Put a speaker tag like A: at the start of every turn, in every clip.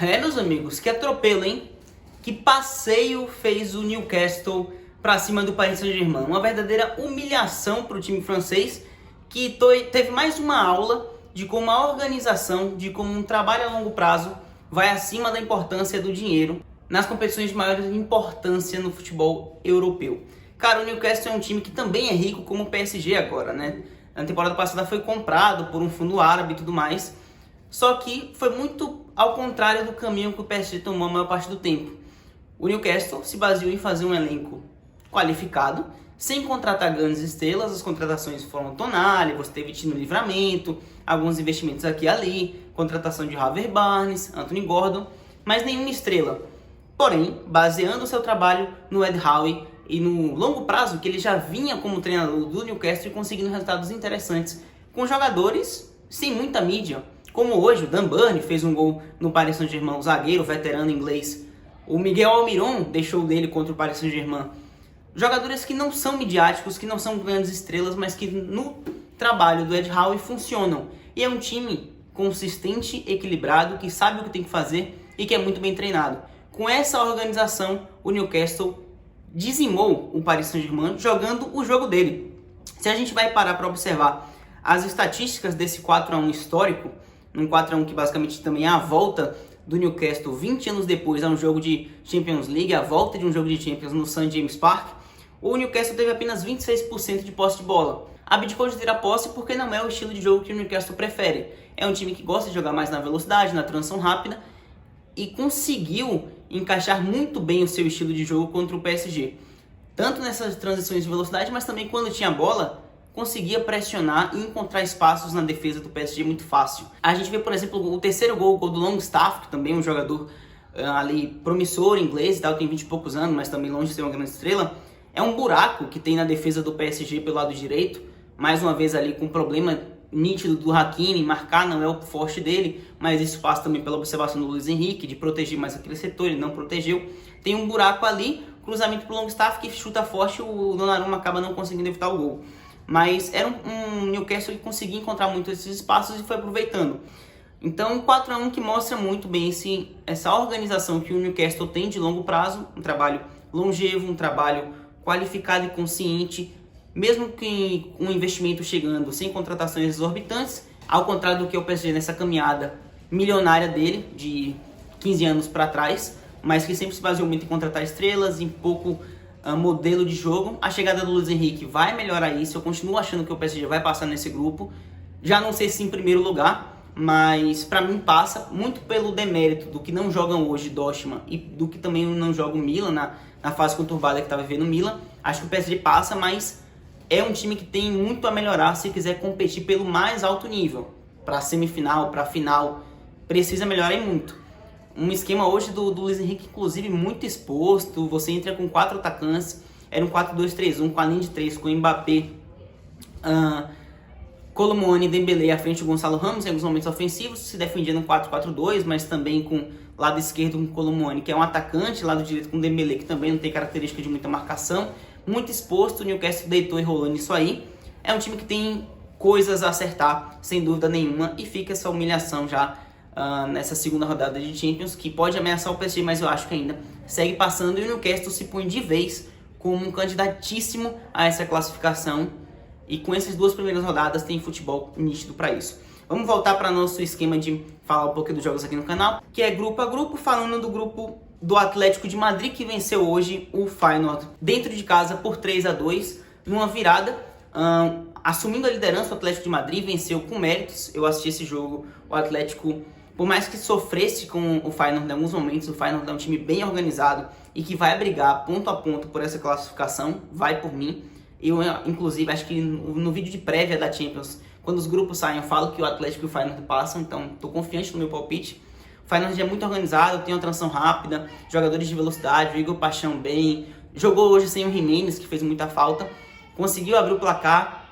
A: Meus amigos, que atropelo, hein? Que passeio fez o Newcastle para cima do Paris Saint-Germain. Uma verdadeira humilhação para o time francês, que teve mais uma aula de como a organização, de como um trabalho a longo prazo vai acima da importância do dinheiro nas competições de maior importância no futebol europeu. Cara, o Newcastle é um time que também é rico como o PSG agora, né? Na temporada passada foi comprado por um fundo árabe e tudo mais. Só que foi muito ao contrário do caminho que o PSG tomou a maior parte do tempo. O Newcastle se baseou em fazer um elenco qualificado, sem contratar grandes estrelas. As contratações foram Tonali, você teve Tino Livramento, alguns investimentos aqui e ali, contratação de Harvey Barnes, Anthony Gordon, mas nenhuma estrela. Porém, baseando o seu trabalho no Ed Howe e no longo prazo que ele já vinha como treinador do Newcastle, conseguindo resultados interessantes com jogadores sem muita mídia. Como hoje, o Dan Burn fez um gol no Paris Saint-Germain, o zagueiro veterano inglês. O Miguel Almiron deixou dele contra o Paris Saint-Germain. Jogadores que não são midiáticos, que não são grandes estrelas, mas que no trabalho do Ed Howe funcionam. E é um time consistente, equilibrado, que sabe o que tem que fazer e que é muito bem treinado. Com essa organização, o Newcastle dizimou o Paris Saint-Germain jogando o jogo dele. Se a gente vai parar para observar as estatísticas desse 4-1 histórico, um 4-1 que basicamente também é a volta do Newcastle 20 anos depois a um jogo de Champions League, a volta de um jogo de Champions no St. James Park, o Newcastle teve apenas 26% de posse de bola. Abdicou de ter a posse porque não é o estilo de jogo que o Newcastle prefere. É um time que gosta de jogar mais na velocidade, na transição rápida, e conseguiu encaixar muito bem o seu estilo de jogo contra o PSG. Tanto nessas transições de velocidade, mas também quando tinha bola, conseguia pressionar e encontrar espaços na defesa do PSG muito fácil. A gente vê, por exemplo, o terceiro gol, o gol do Longstaff, que também é um jogador ali promissor, inglês e tal, tem 20 e poucos anos, mas também longe de ser uma grande estrela. É um buraco que tem na defesa do PSG pelo lado direito, mais uma vez ali com um problema nítido do Hakimi, marcar não é o forte dele, mas isso passa também pela observação do Luiz Henrique, de proteger mais aquele setor, ele não protegeu. Tem um buraco ali, cruzamento pro Longstaff que chuta forte, o Donnarumma acaba não conseguindo evitar o gol. Mas era um Newcastle que conseguia encontrar muito esses espaços e foi aproveitando. Então, 4-1 que mostra muito bem essa organização que o Newcastle tem de longo prazo, um trabalho longevo, um trabalho qualificado e consciente, mesmo que um investimento chegando sem contratações exorbitantes, ao contrário do que o PSG nessa caminhada milionária dele, de 15 anos para trás, mas que sempre se baseou muito em contratar estrelas, em pouco modelo de jogo. A chegada do Luiz Henrique vai melhorar isso. Eu continuo achando que o PSG vai passar nesse grupo. Já não sei se em primeiro lugar, mas para mim passa muito pelo demérito do que não jogam hoje Dortmund e do que também não joga o Milan na fase conturbada que está vivendo o Milan. Acho que o PSG passa, mas é um time que tem muito a melhorar se quiser competir pelo mais alto nível. Para semifinal, para final, precisa melhorar e muito. Um esquema hoje do Luiz Henrique, inclusive, muito exposto. Você entra com 4 atacantes. Era um 4-2-3-1 com a linha de 3, com Mbappé, Colomoni, Dembélé à frente do Gonçalo Ramos em alguns momentos ofensivos, se defendia no 4-4-2, mas também com lado esquerdo com Colomoni, que é um atacante, lado direito com Dembélé, que também não tem característica de muita marcação. Muito exposto, o Newcastle deitou e rolou nisso aí. É um time que tem coisas a acertar, sem dúvida nenhuma, e fica essa humilhação já nessa segunda rodada de Champions, que pode ameaçar o PSG, mas eu acho que ainda segue passando, e o Newcastle se põe de vez como um candidatíssimo a essa classificação, e com essas duas primeiras rodadas tem futebol nítido para isso. Vamos voltar para nosso esquema de falar um pouco dos jogos aqui no canal, que é grupo a grupo, falando do grupo do Atlético de Madrid, que venceu hoje o Feyenoord dentro de casa por 3-2, numa virada, assumindo a liderança. O Atlético de Madrid venceu com méritos. Eu assisti esse jogo, o Atlético, por mais que sofresse com o Feyenoord em alguns momentos, o Feyenoord é um time bem organizado e que vai brigar ponto a ponto por essa classificação, vai por mim. Eu, inclusive, acho que no vídeo de prévia da Champions, quando os grupos saem, eu falo que o Atlético e o Feyenoord passam, então estou confiante no meu palpite. O Feyenoord é muito organizado, tem uma transição rápida, jogadores de velocidade, o Igor Paixão bem, jogou hoje sem o Jimenez, que fez muita falta, conseguiu abrir o placar,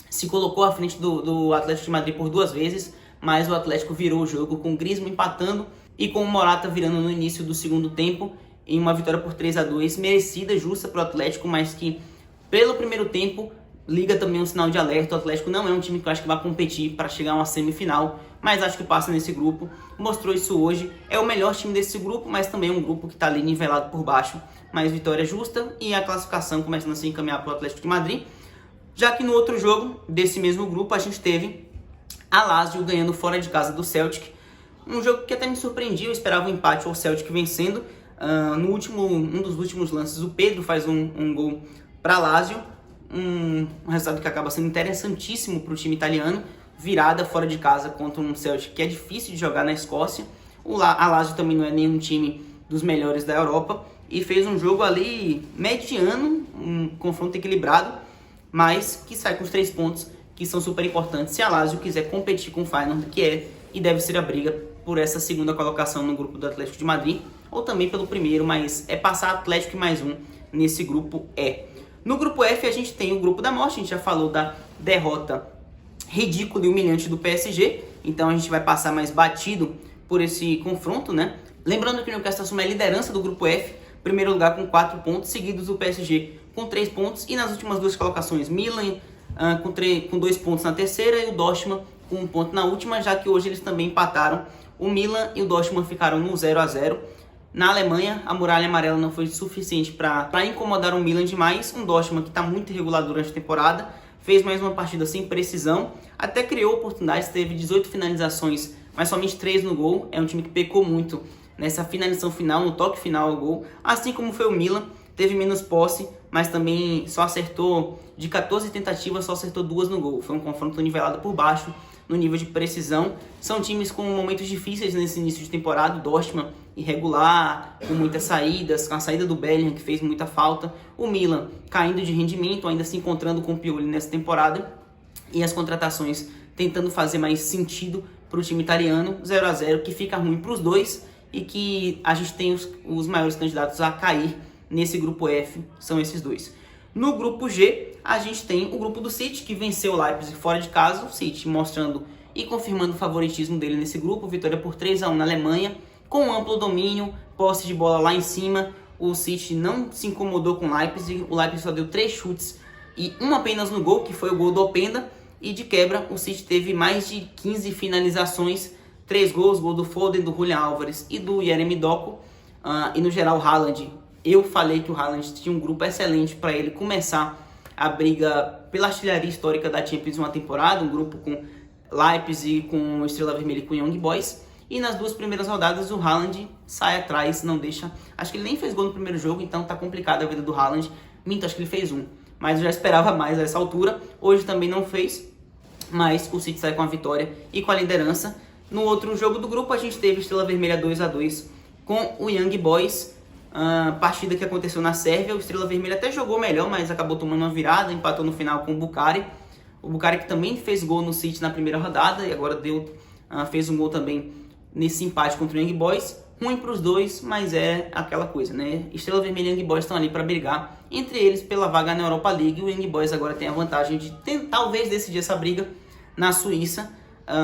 A: se colocou à frente do Atlético de Madrid por 2 vezes, mas o Atlético virou o jogo com o Griezmann empatando e com o Morata virando no início do segundo tempo, em uma vitória por 3-2, merecida, justa para o Atlético, mas que pelo primeiro tempo liga também um sinal de alerta. O Atlético não é um time que eu acho que vai competir para chegar a uma semifinal, mas acho que passa nesse grupo. Mostrou isso hoje. É o melhor time desse grupo, mas também um grupo que está ali nivelado por baixo. Mas vitória justa e a classificação começando a se encaminhar para o Atlético de Madrid. Já que no outro jogo desse mesmo grupo a gente teve a Lazio ganhando fora de casa do Celtic. Um jogo que até me surpreendia, eu esperava um empate ou o Celtic vencendo. Um dos últimos lances, o Pedro faz um gol para a Lazio. Um resultado que acaba sendo interessantíssimo para o time italiano. Virada fora de casa contra um Celtic que é difícil de jogar na Escócia. A Lazio também não é nenhum time dos melhores da Europa. E fez um jogo ali mediano, um confronto equilibrado, mas que sai com os 3 pontos, que são super importantes se a Lazio quiser competir com o Feyenoord, que é e deve ser a briga por essa segunda colocação no grupo do Atlético de Madrid, ou também pelo primeiro, mas é passar Atlético e mais um nesse grupo E. No grupo F a gente tem o grupo da morte, a gente já falou da derrota ridícula e humilhante do PSG, então a gente vai passar mais batido por esse confronto, né? Lembrando que o Newcastle assume a liderança do grupo F, primeiro lugar com 4 pontos, seguidos do PSG com 3 pontos, e nas últimas 2 colocações, Milan com 2 pontos na terceira e o Dortmund com 1 ponto na última, já que hoje eles também empataram. O Milan e o Dortmund ficaram no 0-0. Na Alemanha, a muralha amarela não foi suficiente para incomodar o Milan demais. Um Dortmund que está muito irregular durante a temporada, fez mais uma partida sem precisão, até criou oportunidades, teve 18 finalizações, mas somente 3 no gol. É um time que pecou muito nessa finalização final, no toque final ao gol, assim como foi o Milan. Teve menos posse, mas também só acertou, de 14 tentativas, só acertou 2 no gol. Foi um confronto nivelado por baixo no nível de precisão. São times com momentos difíceis nesse início de temporada. O Dortmund irregular, com muitas saídas, com a saída do Bellingham, que fez muita falta. O Milan caindo de rendimento, ainda se encontrando com o Pioli nessa temporada. E as contratações tentando fazer mais sentido para o time italiano. 0-0, que fica ruim para os dois e que a gente tem os maiores candidatos a cair nesse grupo F, são esses dois. No grupo G, a gente tem o grupo do City, que venceu o Leipzig fora de casa. O City mostrando e confirmando o favoritismo dele nesse grupo. Vitória por 3-1 na Alemanha, com amplo domínio, posse de bola lá em cima. O City não se incomodou com o Leipzig. O Leipzig só deu 3 chutes e um apenas no gol, que foi o gol do Openda. E de quebra, o City teve mais de 15 finalizações, 3 gols, gol do Foden, do Julian Álvares e do Jeremy Doku. E no geral, o Haaland, eu falei que o Haaland tinha um grupo excelente para ele começar a briga pela artilharia histórica da Champions uma temporada, um grupo com Leipzig, com Estrela Vermelha e com Young Boys. E nas 2 primeiras rodadas o Haaland sai atrás, não deixa... Acho que ele nem fez gol no primeiro jogo, então tá complicada a vida do Haaland. Minto, acho que ele fez 1, mas eu já esperava mais a essa altura. Hoje também não fez, mas o City sai com a vitória e com a liderança. No outro jogo do grupo a gente teve Estrela Vermelha 2-2 com o Young Boys. Partida que aconteceu na Sérvia. O Estrela Vermelha até jogou melhor, mas acabou tomando uma virada, empatou no final com o Bukhari. O Bukhari que também fez gol no City na primeira rodada e agora fez um gol também nesse empate contra o Young Boys. Ruim para os dois, mas é aquela coisa, né? Estrela Vermelha e Young Boys estão ali para brigar entre eles pela vaga na Europa League. O Young Boys agora tem a vantagem de talvez decidir essa briga na Suíça.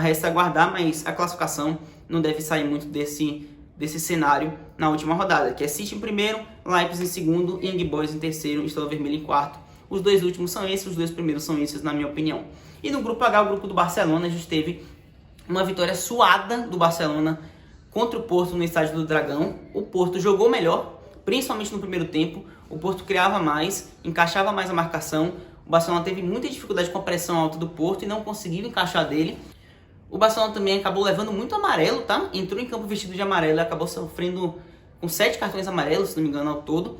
A: Resta aguardar, mas a classificação não deve sair muito desse cenário na última rodada, que é City em primeiro, Leipzig em segundo, Young Boys em terceiro, Estrela Vermelha em quarto. Os 2 últimos são esses, os 2 primeiros são esses, na minha opinião. E no grupo H, o grupo do Barcelona, a gente teve uma vitória suada do Barcelona contra o Porto no Estádio do Dragão. O Porto jogou melhor, principalmente no primeiro tempo. O Porto criava mais, encaixava mais a marcação. O Barcelona teve muita dificuldade com a pressão alta do Porto e não conseguiu encaixar dele. O Barcelona também acabou levando muito amarelo, tá? Entrou em campo vestido de amarelo e acabou sofrendo com 7 cartões amarelos, se não me engano, ao todo.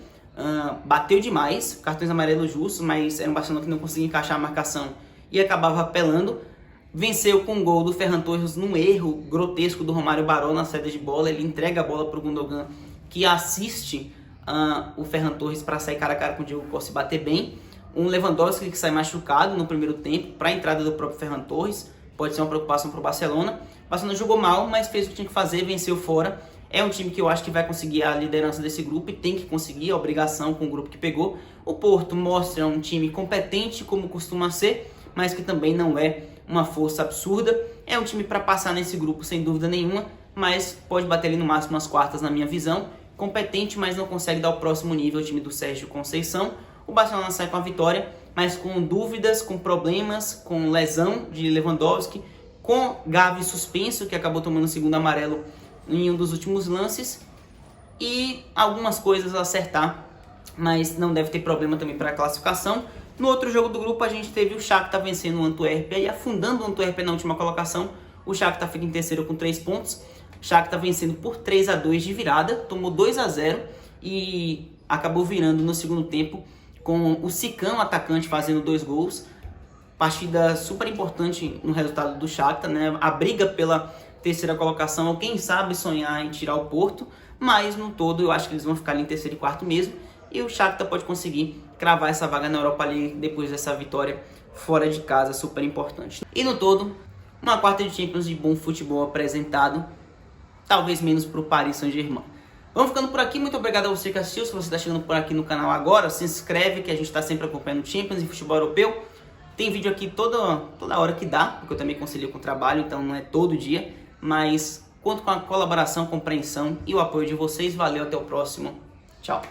A: Bateu demais, cartões amarelos justos, mas era um Barcelona que não conseguia encaixar a marcação e acabava apelando. Venceu com um gol do Ferran Torres num erro grotesco do Romário Baró na saída de bola. Ele entrega a bola para o Gundogan, que assiste o Ferran Torres para sair cara a cara com o Diego Costa e bater bem. Um Lewandowski que sai machucado no primeiro tempo para a entrada do próprio Ferran Torres. Pode ser uma preocupação para o Barcelona. O Barcelona jogou mal, mas fez o que tinha que fazer, venceu fora. É um time que eu acho que vai conseguir a liderança desse grupo e tem que conseguir a obrigação com o grupo que pegou. O Porto mostra um time competente, como costuma ser, mas que também não é uma força absurda. É um time para passar nesse grupo sem dúvida nenhuma, mas pode bater ali no máximo nas quartas na minha visão. Competente, mas não consegue dar o próximo nível, o time do Sérgio Conceição. O Barcelona sai com a vitória mas com dúvidas, com problemas, com lesão de Lewandowski, com Gavi suspenso, que acabou tomando o segundo amarelo em um dos últimos lances, e algumas coisas a acertar, mas não deve ter problema também para a classificação. No outro jogo do grupo a gente teve o Shakhtar vencendo o Antuérpia e afundando o Antuérpia na última colocação. O Shakhtar fica em terceiro com 3 pontos. O Shakhtar vencendo por 3-2 de virada, tomou 2-0 e acabou virando no segundo tempo com o Sicão, atacante, fazendo 2 gols. Partida super importante no resultado do Shakhtar, né? A briga pela terceira colocação, ou quem sabe sonhar em tirar o Porto, mas no todo eu acho que eles vão ficar ali em terceiro e quarto mesmo, e o Shakhtar pode conseguir cravar essa vaga na Europa League depois dessa vitória fora de casa super importante. E no todo, uma quarta de Champions de bom futebol apresentado, talvez menos para o Paris Saint-Germain. Vamos ficando por aqui, muito obrigado a você que assistiu. Se você está chegando por aqui no canal agora, se inscreve, que a gente está sempre acompanhando Champions e futebol europeu. Tem vídeo aqui toda hora que dá, porque eu também concilio com o trabalho, então não é todo dia, mas conto com a colaboração, compreensão e o apoio de vocês. Valeu, até o próximo. Tchau.